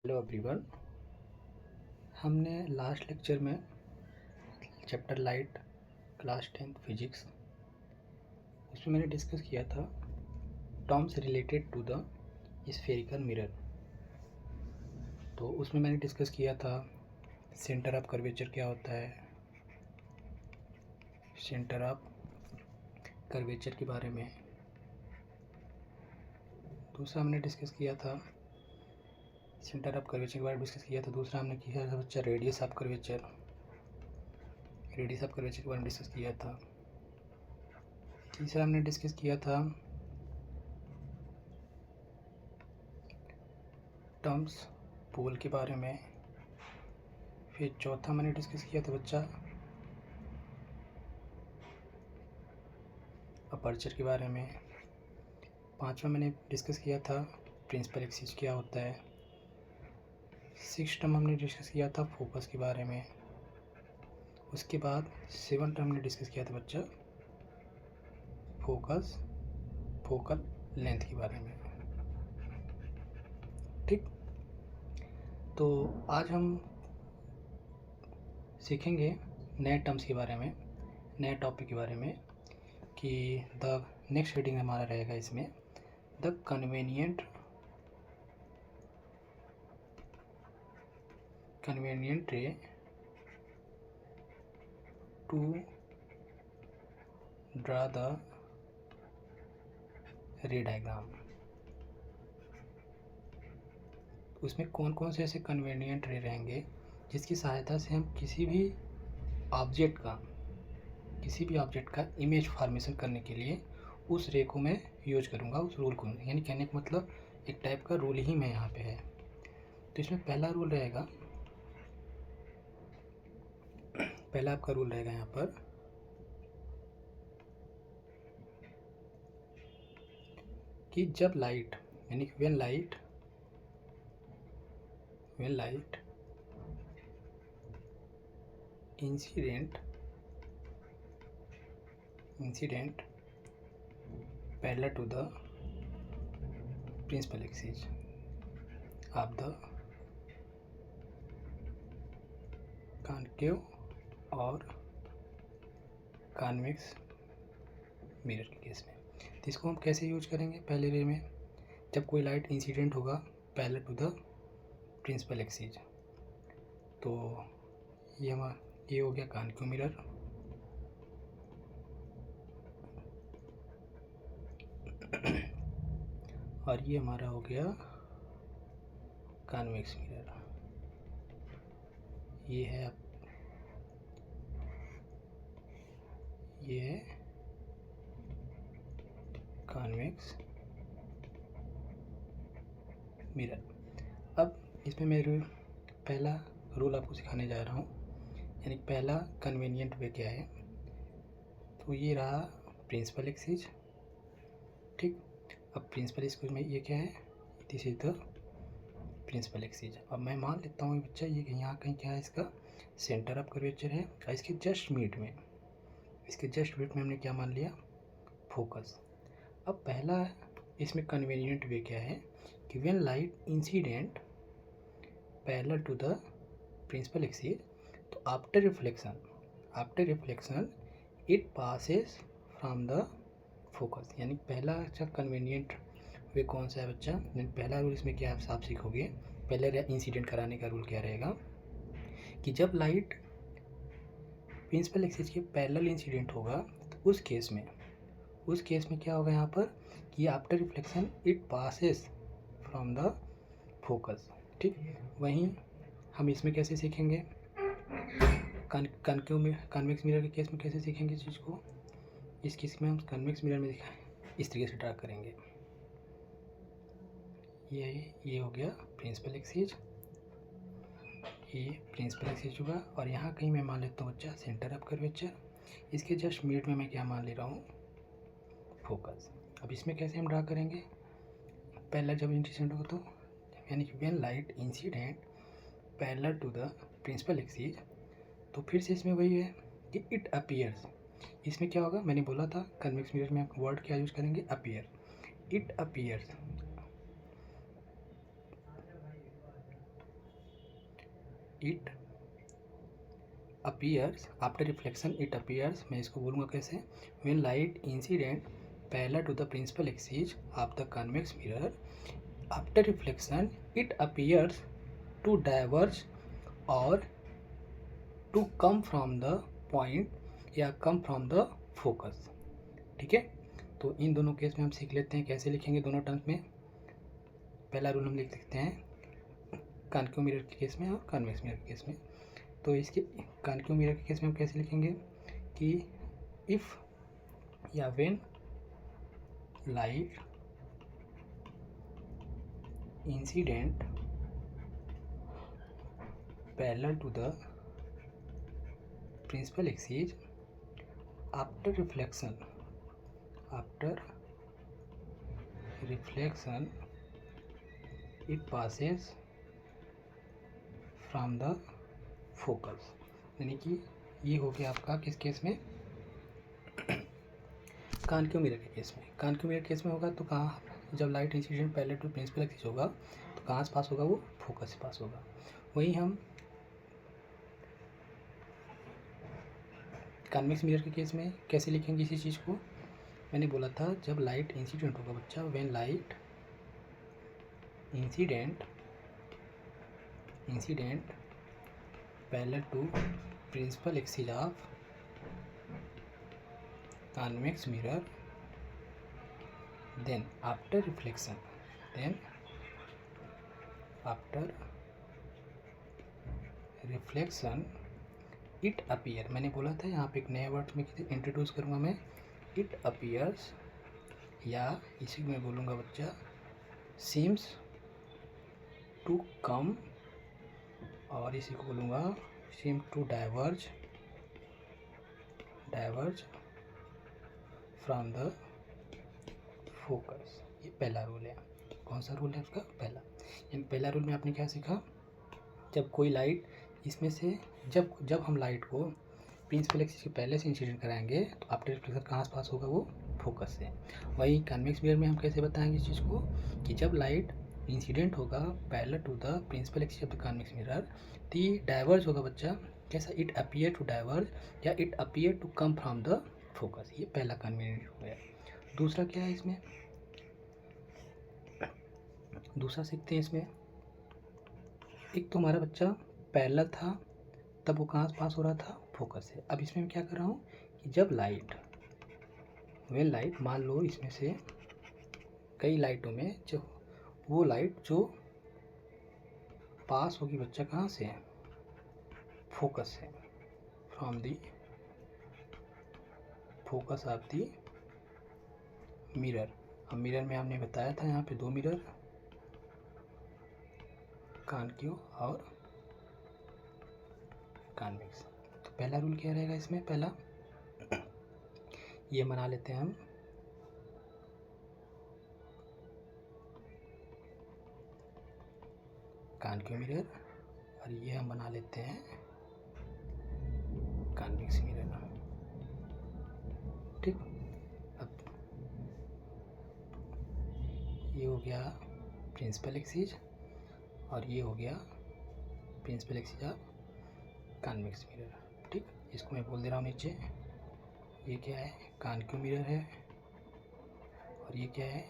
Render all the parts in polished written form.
Hello everyone. हमने last lecture में chapter light class 10 physics उसमें मैंने डिस्कस किया था terms related to the spherical mirror. तो उसमें मैंने डिस्कस किया था सेंटर ऑफ कर्वेचर क्या होता है, सेंटर ऑफ कर्वेचर के बारे में। दूसरा हमने डिस्कस किया था सेंटर ऑफ कर्वेचर के बारे में डिस्कस किया था। दूसरा हमने किया था बच्चा radius of curvature, radius of curvature के बारे में डिस्कस किया था। तीसरा हमने डिस्कस किया था टर्म्स पोल के बारे में। फिर चौथा मैंने डिस्कस किया था बच्चा अपर्चर के बारे में। पांचवा मैंने डिस्कस किया था प्रिंसिपल एक्सिस क्या होता है। सिक्स टर्म हमने डिस्कस किया था फोकस के बारे में। उसके बाद सेवन टर्म हमने डिस्कस किया था बच्चा फोकल लेंथ के बारे में। ठीक, तो आज हम सीखेंगे नए टर्म्स के बारे में, नए टॉपिक के बारे में कि द नेक्स्ट रीडिंग हमारा रहेगा इसमें the convenient ray to draw the ray diagram. उसमें कौन कौन से ऐसे कन्वीनियंट रे रहेंगे जिसकी सहायता से हम किसी भी ऑब्जेक्ट का इमेज फॉर्मेशन करने के लिए उस रे को मैं यूज करूँगा, उस रूल को। यानी कहने का मतलब एक टाइप का रूल ही मैं यहाँ पे है। तो इसमें पहला रूल रहेगा, पहला आपका रूल रहेगा यहाँ पर कि जब लाइट यानी when light incident parallel to the principal axis of the concave और कॉन्वेक्स मिरर के केस में। तो इसको हम कैसे यूज करेंगे पहले रे में, जब कोई लाइट इंसिडेंट होगा parallel to the principal axis. तो ये हो गया कॉन्केव मिरर। और ये हमारा हो गया कॉन्वेक्स मिरर। ये है कॉन्वेक्स मिरर। अब इसमें मैं पहला रूल आपको सिखाने जा रहा हूँ, यानी पहला कन्वीनियंट वे क्या है। तो ये रहा प्रिंसिपल एक्सिस। ठीक, अब प्रिंसिपल एक्सिस में ये क्या है, this is the principal axis. अब मैं मान लेता हूँ बच्चा ये यहाँ कहीं क्या है, इसका सेंटर ऑफ कर्वेचर है और इसके जस्ट मिड में हमने क्या मान लिया, फोकस। अब पहला इसमें कन्वीनियंट वे क्या है कि when light incident parallel to the principal axis, तो after reflection it passes from the focus. यानी पहला अच्छा कन्वीनियंट वे कौन सा है बच्चा, पहला रूल इसमें क्या आप साफ सीखोगे। पहले इंसिडेंट कराने का रूल क्या रहेगा कि जब लाइट प्रिंसिपल एक्सिस के पैरेलल इंसिडेंट होगा तो उस केस में क्या होगा यहाँ पर कि after reflection it passes from the focus. ठीक, वहीं हम इसमें कैसे सीखेंगे, कॉन्वेक्स मिरर के केस में कैसे सीखेंगे इस चीज़ को। इस केस में हम कॉन्वेक्स मिरर में इस तरीके से ड्रा करेंगे। ये हो गया प्रिंसिपल एक्सिस, ये प्रिंसिपल एक्सिस होगा। और यहाँ कहीं मैं मान लेता हूँ बच्चा सेंटर ऑफ कर्वेचर। इसके जस्ट मिड में मैं क्या मान ले रहा हूँ, फोकस। अब इसमें कैसे हम ड्रा करेंगे, पहला जब इंसिडेंट हो तो यानी कि when light incident parallel to the principal axis, तो फिर से इसमें वही है कि इट अपीयर्स। इसमें क्या होगा, मैंने बोला था कन्वेक्स मिरर में वर्ड क्या यूज करेंगे, appear. It appears it appears, after reflection it appears, मैं इसको बोलूँगा कैसे, when light incident parallel to the principal axis of the convex mirror, after reflection it appears to diverge और to come from the point या come from the focus. ठीक है, तो इन दोनों केस में हम सीख लेते हैं कैसे लिखेंगे दोनों टर्म्स में। पहला रूल हम लिख सकते हैं कॉन्केव मिरर के केस में और कन्वेक्स मिरर के केस में। तो इसके कॉन्केव मिरर के केस में हम कैसे लिखेंगे कि इफ़ या when light incident parallel to the principal axis after reflection it passes from the focus, यानी कि ये हो गया आपका किस केस में, कॉन्केव मिरर के केस में। कॉन्केव मिरर केस में होगा तो कहाँ, जब light incident parallel to principal axis होगा तो कहाँ से पास होगा, वो फोकस से पास होगा। वहीं हम कन्वेक्स मिरर के केस में कैसे लिखेंगे इसी चीज़ को, मैंने बोला था जब लाइट इंसिडेंट होगा बच्चा, when light incident parallel to principal axis of convex mirror, then after reflection it appear, मैंने बोला था यहाँ पे एक नया वर्ड में इंट्रोड्यूस करूँगा मैं, it appears, या इसी को मैं बोलूँगा बच्चा seems to come, और इसी को बोलूँगा seem to diverge from the focus. ये पहला रूल है। कौन सा रूल है उसका, पहला। इन पहला रूल में आपने क्या सीखा, जब कोई लाइट इसमें से जब हम लाइट को प्रिंसिपल एक्सिस के पहले से इंसिडेंट कराएंगे तो आफ्टर रिफ्लेक्शन कहाँ से पास होगा, वो फोकस से। वहीं कन्वेक्स मिरर में हम कैसे बताएंगे इस चीज़ को कि जब लाइट इंसिडेंट होगा parallel to the principal axis of the convex mirror तो ये डाइवर्ज होगा बच्चा, कैसा, इट अपीयर टू डाइवर्ज या it appear to come from the focus. ये पहला कन्वीनियंट हो गया। दूसरा क्या है इसमें, दूसरा सीखते हैं इसमें, एक तो हमारा बच्चा पैरेलल था तब वो कहाँ से पास हो रहा था, फोकस से। अब इसमें मैं क्या कर रहा हूँ कि जब लाइट मान लो इसमें से कई लाइटों में जो वो लाइट जो पास होगी बच्चा कहाँ से, फोकस से, from the focus of the mirror. अब मिरर में हमने बताया था यहाँ पे दो मिरर, कॉन्केव और कॉन्वेक्स। तो पहला रूल क्या रहेगा इसमें, पहला ये बना लेते हैं हम कॉन्केव मिरर और ये हम बना लेते हैं कॉन्वेक्स मिरर। ठीक, अब ये हो गया प्रिंसिपल एक्सिस और ये हो गया principal axis of convex mirror. ठीक, इसको मैं बोल दे रहा हूँ नीचे, ये क्या है, कॉन्केव मिरर है और ये क्या है,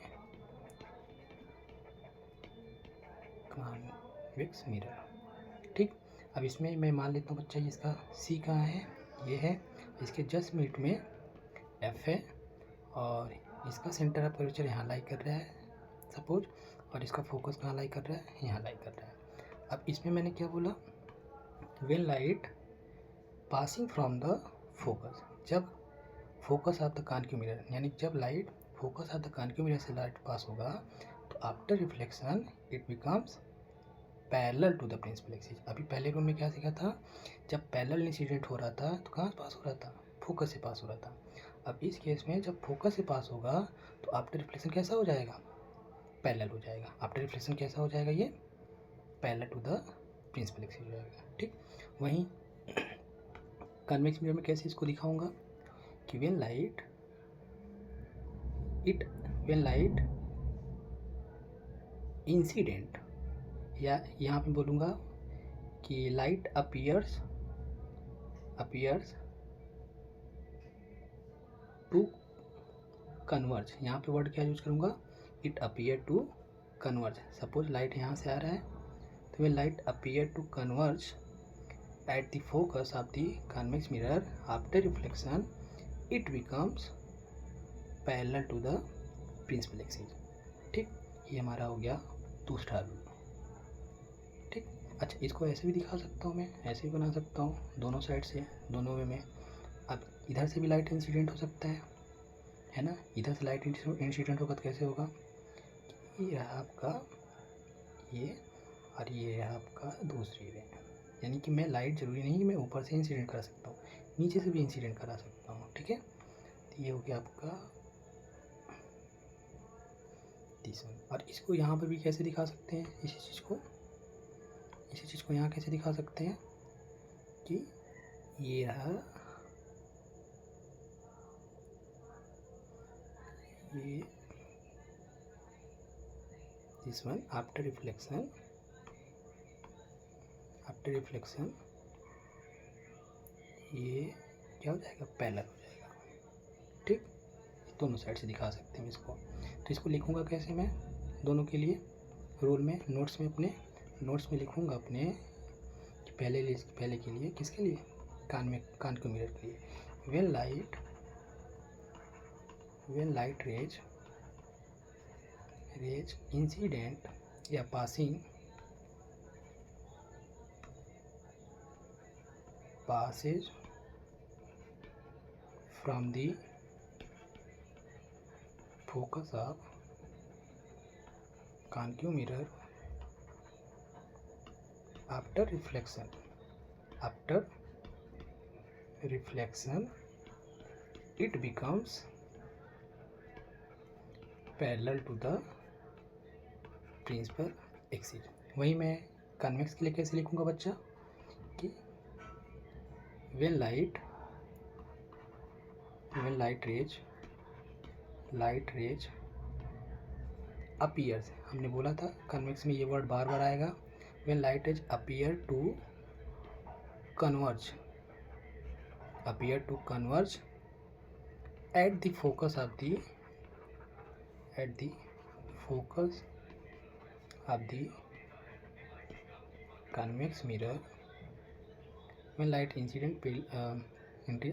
कॉन्वेक्स मिरर। ठीक, अब इसमें मैं मान लेता हूँ बच्चा इसका सी कहाँ है, ये है, इसके जस्ट मिड में एफ है और इसका सेंटर ऑफ कर्वेचर यहाँ लाई कर रहा है सपोज, और इसका फोकस कहाँ लाई कर रहा है, यहाँ लाई कर रहा है। अब इसमें मैंने क्या बोला, when light passing from the focus, जब focus of the concave mirror, यानी जब light focus of the concave mirror से लाइट पास होगा तो after reflection it becomes parallel to the principal axis. अभी पहले रूल में क्या सीखा था, जब पैरेलल इंसिडेंट हो रहा था तो कहाँ पास हो रहा था, फोकस से पास हो रहा था। अब इस केस में जब फोकस से पास होगा तो आफ्टर रिफ्लेक्शन कैसा हो जाएगा, पैरेलल हो जाएगा। आफ्टर रिफ्लेक्शन कैसा हो जाएगा, ये parallel to the principal axis हो जाएगा। ठीक, वहीं कन्वेक्स मिरर में कैसे इसको दिखाऊंगा कि व्हेन लाइट इंसिडेंट, या यहाँ पे बोलूँगा कि लाइट अपीयर्स टू कन्वर्ज। यहाँ पे वर्ड क्या यूज करूँगा, it appear to converge. Suppose light यहाँ से आ रहा है तो when light appear to converge at the focus of the convex mirror after reflection it becomes parallel to the principal axis। ठीक, ये हमारा हो गया दूसरा रूल। ठीक, अच्छा इसको ऐसे भी दिखा सकता हूँ मैं, ऐसे भी बना सकता हूँ, दोनों साइड से, दोनों वे में। अब इधर से भी लाइट इंसिडेंट हो सकता है ना। इधर से लाइट इंसिडेंट होगा तो कैसे होगा, ये रहा आपका ये, और ये है आपका दूसरी रे। यानी कि मैं लाइट ज़रूरी नहीं कि मैं ऊपर से इंसिडेंट करा सकता हूँ, नीचे से भी इंसिडेंट करा सकता हूँ। ठीक है, तो ये हो गया आपका तीसरा। और इसको यहाँ पर भी कैसे दिखा सकते हैं, इसी चीज़ को यहाँ कैसे दिखा सकते हैं कि ये रहा, ये दिस वन आफ्टर रिफ्लेक्शन ये क्या हो जाएगा, पैरेलल हो जाएगा। ठीक, दोनों साइड से दिखा सकते हैं इसको। तो इसको लिखूंगा कैसे मैं दोनों के लिए रूल में, नोट्स में, अपने नोट्स में लिखूंगा अपने पहले के लिए, किसके लिए, कान के मिरर के लिए। व्हेन लाइट रेज इंसिडेंट या passes from the focus of concave mirror after reflection it becomes parallel to the principal axis। वही मैं कन्वेक्स के लिए कैसे लिखूंगा बच्चा कि when light rays appears, हमने बोला था कन्वेक्स में ये वर्ड बार बार आएगा। when light rays appear to converge at the focus of the convex mirror, when light incident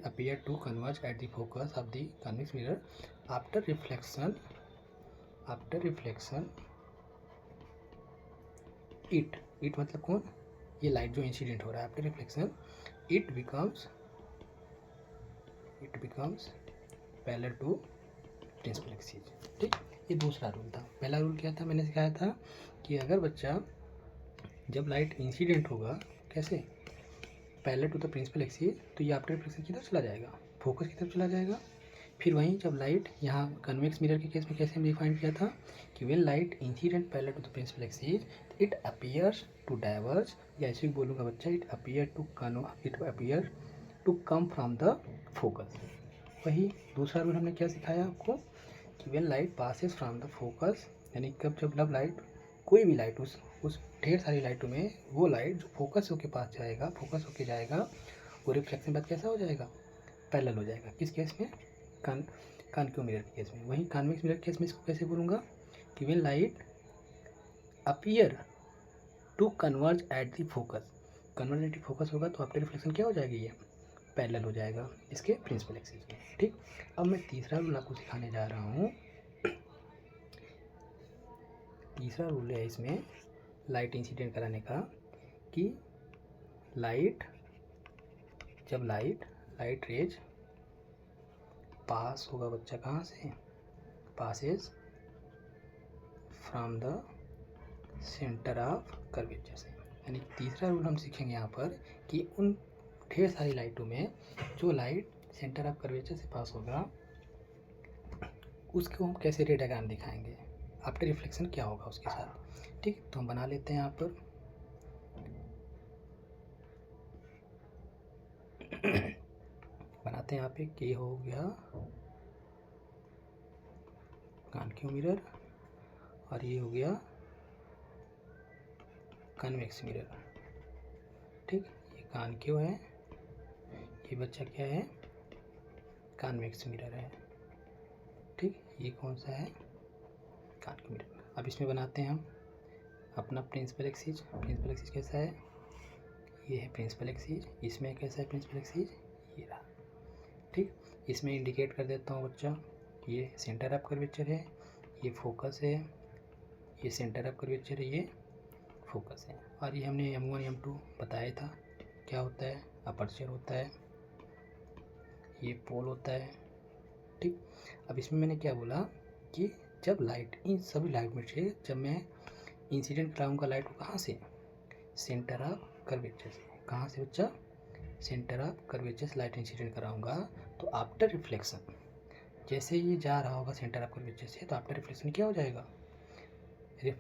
appear to converge at the focus of the convex mirror after reflection it मतलब कौन, ये light जो incident हो रहा है after reflection, it becomes parallel to principal axis. ठीक, ये दूसरा रूल था। पहला रूल क्या था, मैंने सिखाया था कि अगर बच्चा जब लाइट इंसिडेंट होगा कैसे, parallel to the principal axis, तो ये आफ्टर रिफ्लेक्शन की तरफ चला जाएगा, फोकस की तरफ चला जाएगा। फिर वहीं जब लाइट यहाँ कन्वेक्स मिरर के केस में कैसे हमने डिफाइन किया था कि when light incident parallel to the principal axis it appears to diverge, या ऐसे भी बोलूँगा बच्चा, it appear to come from the focus. वही दूसरा रूल हमने क्या सिखाया आपको कि when light passes from the focus, यानी कब जब लाइट, कोई भी लाइट उस ढेर सारी लाइटों में वो लाइट जो फोकस होके जाएगा वो रिफ्लेक्शन बाद कैसा हो जाएगा, पैरेलल हो जाएगा। किस केस में, कॉन्केव मिरर के केस में। वहीं कॉन्वेक्स मिरर के केस में इसको कैसे बोलूँगा कि when light appear to converge at the focus, converge at the focus होगा तो आफ्टर रिफ्लेक्शन क्या हो जाएगी, ये पैरेलल हो जाएगा इसके प्रिंसिपल एक्सिस में। ठीक, अब मैं तीसरा रूल आपको सिखाने जा रहा हूँ। तीसरा रूल है इसमें लाइट इंसिडेंट कराने का कि जब लाइट रेज पास होगा बच्चा, कहाँ से, passes from the centre of curvature से। यानी तीसरा रूल हम सीखेंगे यहाँ पर कि उन ढेर सारी लाइटों में जो लाइट सेंटर ऑफ कर्वेचर से पास होगा उसको हम कैसे रे डायग्राम दिखाएंगे, आफ्टर रिफ्लेक्शन क्या होगा उसके साथ। ठीक, तो हम बना लेते हैं यहाँ पर। बनाते हैं यहाँ पे कि हो गया कॉन्केव मिरर और ये हो गया कन्वेक्स मिरर। ठीक, ये कॉनकेव है, ये बच्चा क्या है, कॉन्वेक्स मिरर है। ठीक, ये कौन सा है, कॉनकेव मिरर। अब इसमें बनाते हैं हम अपना प्रिंसिपल एक्सिस। प्रिंसिपल एक्सिस कैसा है, ये है प्रिंसिपल एक्सिस। इसमें कैसा है प्रिंसिपल एक्सिस, ये रहा। ठीक, इसमें इंडिकेट कर देता हूँ बच्चा, ये सेंटर ऑफ कर्वेचर है, ये फोकस है, ये सेंटर ऑफ कर्वेचर है, ये फोकस है। और ये हमने M1 M2 बताया था क्या होता है, अपर्चर होता है, ये पोल होता है। ठीक, अब इसमें मैंने क्या बोला कि जब लाइट, इन सभी लाइट में से जब मैं इंसिडेंट कराऊंगा लाइट को कहाँ से, सेंटर ऑफ कर्वेचर से। कहाँ से बच्चा, सेंटर ऑफ कर्वेचर से लाइट इंसिडेंट कराऊंगा, तो आफ्टर रिफ्लेक्शन जैसे ये जा रहा होगा सेंटर ऑफ कर्वेचर से, तो आफ्टर रिफ्लेक्शन क्या हो जाएगा,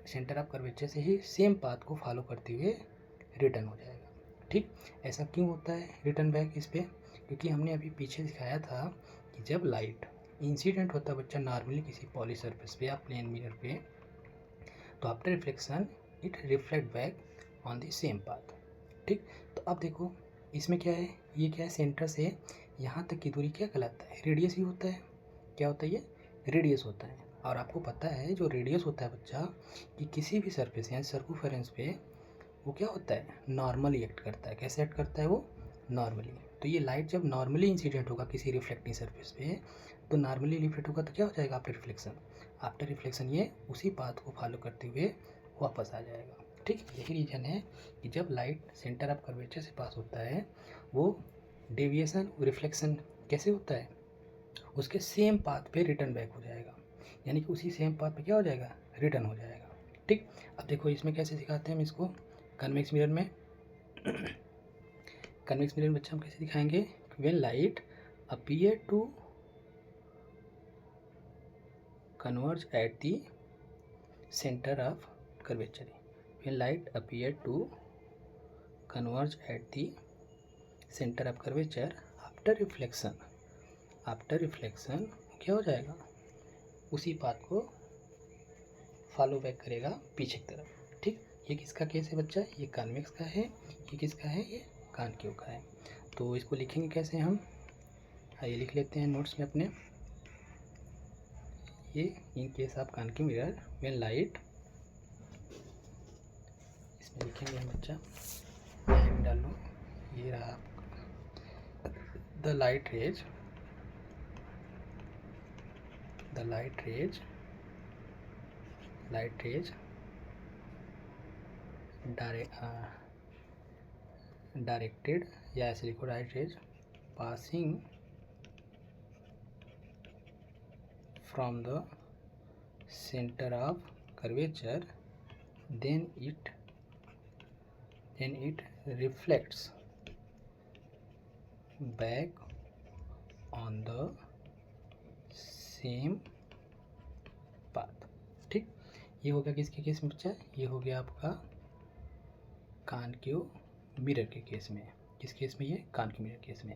सेंटर ऑफ कर्वेचर से ही सेम पाथ को फॉलो करते हुए रिटर्न हो जाएगा। ठीक, ऐसा क्यों होता है रिटर्न बैक इस पर, क्योंकि हमने अभी पीछे दिखाया था कि जब लाइट इंसिडेंट होता है बच्चा नॉर्मली किसी पॉली सरफेस पे या प्लेन मिरर पे, तो after reflection it reflect back on the same path. ठीक, तो अब देखो इसमें क्या है, ये क्या है, सेंटर से यहाँ तक की दूरी क्या कहलाता है, रेडियस ही होता है। क्या होता है, ये रेडियस होता है। और आपको पता है जो रेडियस होता है बच्चा, कि किसी भी सरफेस या सर्कुफेरेंस पे वो क्या होता है, नॉर्मली एक्ट करता है। कैसे एक्ट करता है वो, नॉर्मली। तो ये लाइट जब नॉर्मली इंसिडेंट होगा किसी रिफ्लेक्टिंग सरफेस पे, तो नॉर्मली रिफ्लेक्ट होगा तो क्या हो जाएगा, आफ्टर रिफ्लेक्शन। आफ्टर रिफ्लेक्शन ये उसी पाथ को फॉलो करते हुए वापस आ जाएगा। ठीक, यही रीज़न है कि जब लाइट सेंटर ऑफ कर्वेचर से पास होता है, वो डेविएशन रिफ्लेक्शन कैसे होता है, उसके सेम पाथ पे रिटर्न बैक हो जाएगा, यानी कि उसी सेम पाथ पे क्या हो जाएगा, रिटर्न हो जाएगा। ठीक, अब देखो इसमें कैसे सिखाते हैं हम इसको, कन्वेक्स मिरर में। कन्वेक्स मिरर में बच्चा हम कैसे दिखाएंगे, when light appear to converge at the centre of curvature. When light appear to converge at the centre of curvature after reflection, after reflection क्या हो जाएगा, उसी पाथ को फॉलो बैक करेगा पीछे की तरफ। ठीक, ये किसका केस है बच्चा, ये कॉन्वेक्स का है, ये किसका है, ये कॉनकेव का है। तो इसको लिखेंगे कैसे हम, आइए लिख लेते हैं नोट्स में अपने। ये इन case of concave mirror when light, इसमें लिखेंगे हम बच्चा, टाइम डाल लो, ये रहा आपका the light rays, the light rays directed, या ऐसे लिखो, light rays passing from the centre of curvature, then it reflects back on the same path। ठीक, ये हो गया किसके केस में बच्चा, ये हो गया आपका कॉनकेव मिरर के केस में। किस केस में, ये कॉनकेव मिरर केस में।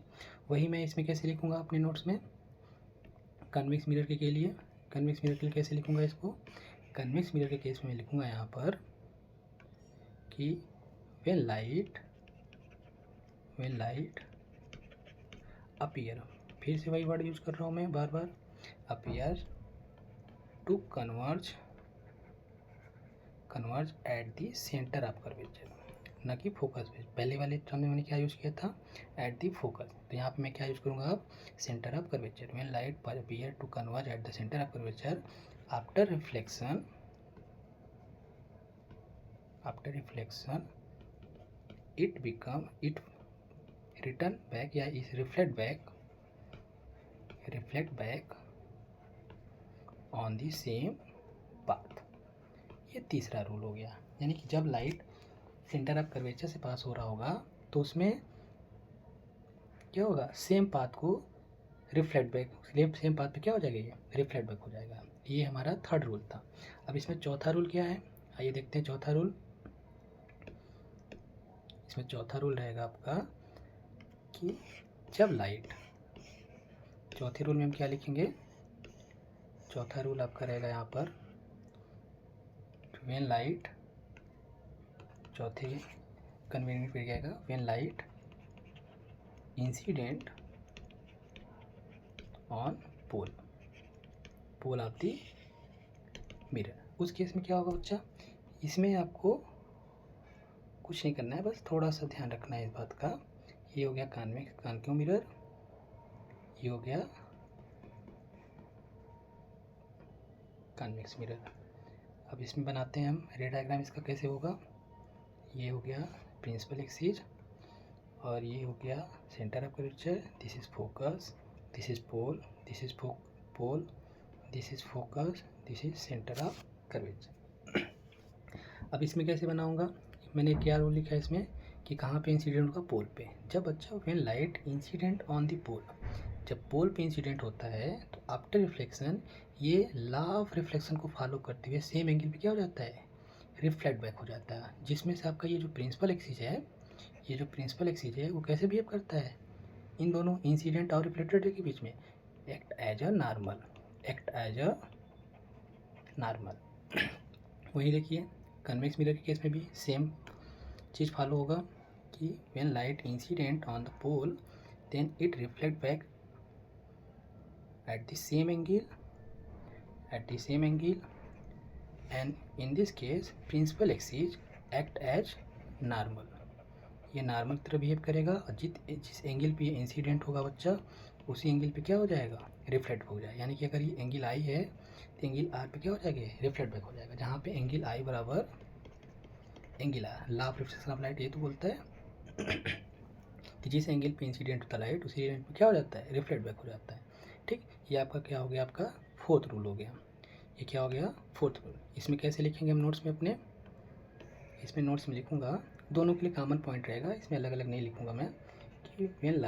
वही मैं इसमें कैसे लिखूंगा अपने नोट्स में, कन्वेक्स मिरर के लिए, कन्वेक्स मिरर के लिए कैसे लिखूंगा इसको, कन्वेक्स मिरर के केस में लिखूंगा यहाँ पर कि when light appear, फिर से वही वर्ड यूज कर रहा हूँ मैं बार बार, appear to converge at the center of curvature, न कि फोकस पे। पहले वाले टर्म में मैंने क्या यूज़ किया था, एट द फोकस। तो यहाँ पे मैं क्या यूज़ करूँगा अब, centre of curvature. When light appear to converge at the center of curvature after reflection it return back या is reflect back on the same path। ये तीसरा रूल हो गया, यानी कि जब लाइट सेंटर ऑफ कर्वेचर से पास हो रहा होगा तो उसमें क्या होगा, सेम पाथ को रिफ्लेक्ट बैक, सेम पाथ पे क्या हो जाएगा, ये रिफ्लेक्ट बैक हो जाएगा। ये हमारा थर्ड रूल था। अब इसमें चौथा रूल क्या है, आइए देखते हैं चौथा रूल। इसमें चौथा रूल रहेगा आपका कि जब लाइट, चौथे रूल में हम क्या लिखेंगे, चौथा रूल आपका रहेगा यहाँ पर, व्हेन लाइट, चौथे कन्वीनियंट वेग आएगा when light incident on pole of the mirror. उस केस में क्या होगा बच्चा, इसमें आपको कुछ नहीं करना है, बस थोड़ा सा ध्यान रखना है इस बात का। ये हो गया कॉन्केव मिरर, ये हो गया कॉन्वेक्स मिरर। अब इसमें बनाते हैं हम रे डायग्राम, इसका कैसे होगा। ये हो गया प्रिंसिपल एक्सिस और ये हो गया centre of curvature, this is focus, this is pole, this is pole, this is focus, this is centre of curvature. अब इसमें कैसे बनाऊंगा, मैंने क्या रूल लिखा है इसमें कि कहाँ पे इंसिडेंट होगा, पोल पे। जब बच्चा when light incident on the pole, जब पोल पे इंसिडेंट होता है तो आफ्टर रिफ्लेक्शन ये लॉ ऑफ रिफ्लेक्शन को फॉलो करते हुए सेम एंगल पे क्या हो जाता है, रिफ्लेक्ट बैक हो जाता है। जिसमें से आपका ये जो प्रिंसिपल एक्सिस है, ये जो प्रिंसिपल एक्सिस है वो कैसे बिहेव करता है इन दोनों इंसिडेंट और रिफ्लेक्टेड रे के बीच में, act as a normal, act as a normal. वही देखिए कन्वेक्स मिरर के केस में भी सेम चीज़ फॉलो होगा कि when light incident on the pole then it reflect back at the same angle and in this case principal axis act as normal। ये normal की तरह बिहेव करेगा और जिस एंगल पे इंसिडेंट होगा बच्चा उसी एंगल पे क्या हो जाएगा, रिफ्लेक्ट हो जाएगा। यानी कि अगर ये एंगल आई है तो एंगल आर पे क्या हो जाएगा, रिफ्लेक्ट बैक हो जाएगा। जहाँ पे एंगल आई बराबर angle R, law of reflection of light ये तो बोलता है कि जिस एंगल पे इंसिडेंट होता है लाइट उसी एंगल पे क्या हो जाता है, रिफ्लेक्ट बैक हो जाता है। ठीक, ये आपका क्या हो गया, आपका फोर्थ रूल हो गया। ये क्या हो गया, फोर्थ रूल। इसमें कैसे लिखेंगे हम नोट्स में अपने, इसमें नोट्स में लिखूंगा, दोनों के लिए कॉमन पॉइंट रहेगा, इसमें अलग अलग नहीं लिखूंगा मैं कि when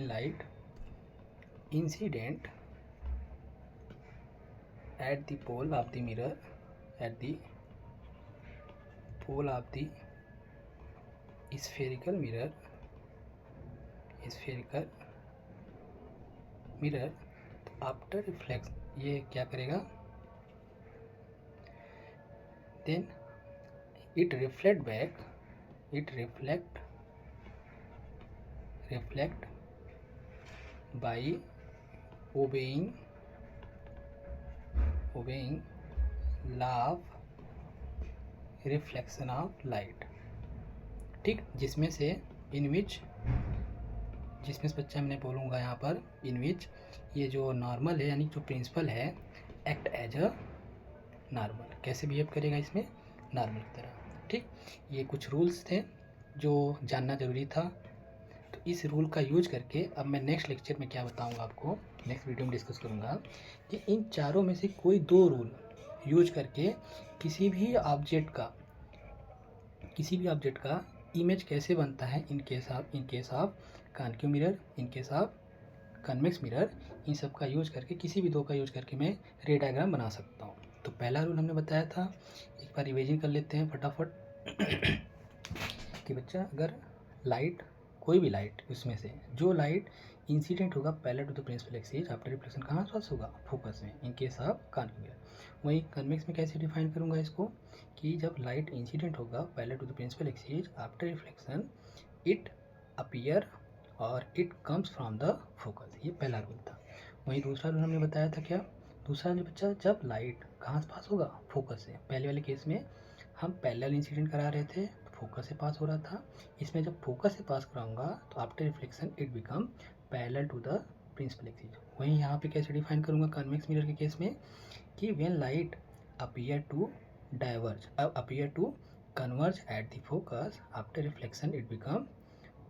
light incident at the pole of the mirror, at the pole of the spherical mirror after reflex ये क्या करेगा, then it reflect by obeying law of reflection of light. ठीक, जिसमें से बच्चा मैंने बोलूँगा यहाँ पर इन विच ये जो नॉर्मल है यानी जो प्रिंसिपल है एक्ट एज अ नॉर्मल, कैसे बिहेव करेगा इसमें, नॉर्मल की तरह। ठीक, ये कुछ रूल्स थे जो जानना ज़रूरी था। तो इस रूल का यूज करके अब मैं नेक्स्ट लेक्चर में क्या बताऊँगा आपको, नेक्स्ट वीडियो में डिस्कस करूँगा कि इन चारों में से कोई दो रूल यूज करके किसी भी ऑब्जेक्ट का इमेज कैसे बनता है in case of concave mirror, in case of convex mirror. इन सब का यूज करके, किसी भी दो का यूज करके मैं रे डायग्राम बना सकता हूँ। तो पहला रूल हमने बताया था, एक बार रिवीजन कर लेते हैं फटाफट कि बच्चा अगर लाइट, कोई भी लाइट उसमें से जो लाइट इंसिडेंट होगा parallel to the principal axis after reflection कहाँ पास होगा, फोकस में, in case of concave mirror. वहीं कन्वेक्स में कैसे डिफाइन करूँगा इसको कि जब लाइट इंसिडेंट होगा parallel to the principal axis after reflection it appear और it comes from the focus. ये पहला रूल था। वहीं दूसरा रूल हमने बताया था क्या, दूसरा जो बच्चा जब लाइट कहाँ से पास होगा, फोकस से। पहले वाले केस में हम पैरेलल इंसिडेंट करा रहे थे तो फोकस से पास हो रहा था, इसमें जब फोकस से पास कराऊंगा तो after reflection it become parallel to the principal axis. वहीं यहाँ पे कैसे डिफाइन करूँगा कन्वेक्स मिरर के केस में कि when light appear to converge at the focus after reflection it become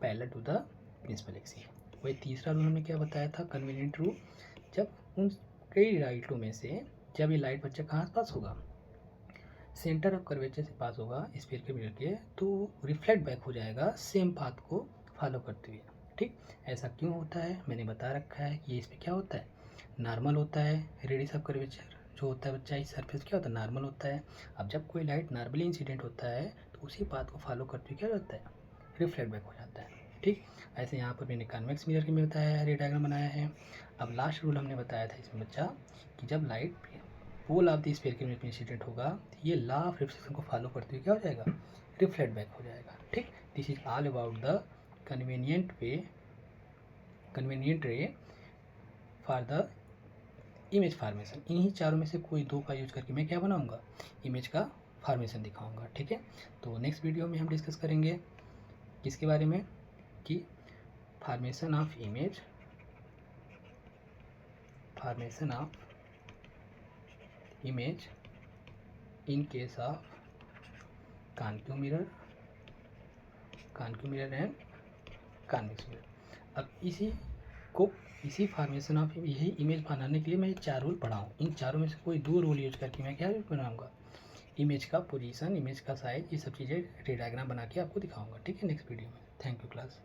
parallel to the principal axis. वही तीसरा रूल हमने क्या बताया था, कन्वीनियंट रूल। जब उन कई लाइटों में से जब ये लाइट बच्चा कहाँ से पास होगा, सेंटर ऑफ कर्वेचर से पास होगा स्फीयर मिरर के, तो रिफ्लेक्ट बैक हो जाएगा सेम पाथ को फॉलो करते हुए। ठीक, ऐसा क्यों होता है मैंने बता रखा है कि इसमें क्या होता है, नॉर्मल होता है, रेडियस ऑफ कर्वेचर जो होता है बच्चा इस सरफेस क्या होता है, नॉर्मल होता है। अब जब कोई लाइट नॉर्मली इंसिडेंट होता है तो उसी पाथ को फॉलो करते हुए क्या होता है, रिफ्लेक्ट बैक हो जाता है। ठीक, ऐसे यहाँ पर मैंने कन्वेक्स मिरर के में बताया है, रे डायग्राम बनाया है। अब लास्ट रूल हमने बताया था इसमें बच्चा कि जब light pole of the spherical image में इंसिडेंट होगा तो ये लॉ ऑफ रिफ्लेक्शन को फॉलो करते हुए क्या हो जाएगा, रिफ्लेक्ट बैक हो जाएगा। ठीक, this is all about the convenient रे फॉर द इमेज फार्मेशन। इन्हीं चारों में से कोई दो का यूज करके मैं क्या बनाऊंगा, इमेज का फार्मेशन दिखाऊंगा। ठीक है, तो नेक्स्ट वीडियो में हम डिस्कस करेंगे किसके बारे में, कि formation of image in case of concave mirror and convex mirror. अब इसी फार्मेशन ऑफ यही इमेज बनाने के लिए मैं 4 रूल पढ़ाऊँ, इन चारों में से कोई 2 रूल यूज करके मैं क्या बनाऊंगा, इमेज का पोजीशन, इमेज का साइज, ये सब चीज़ें रे डायग्राम बना के आपको दिखाऊंगा। ठीक है, नेक्स्ट वीडियो में। Thank you class.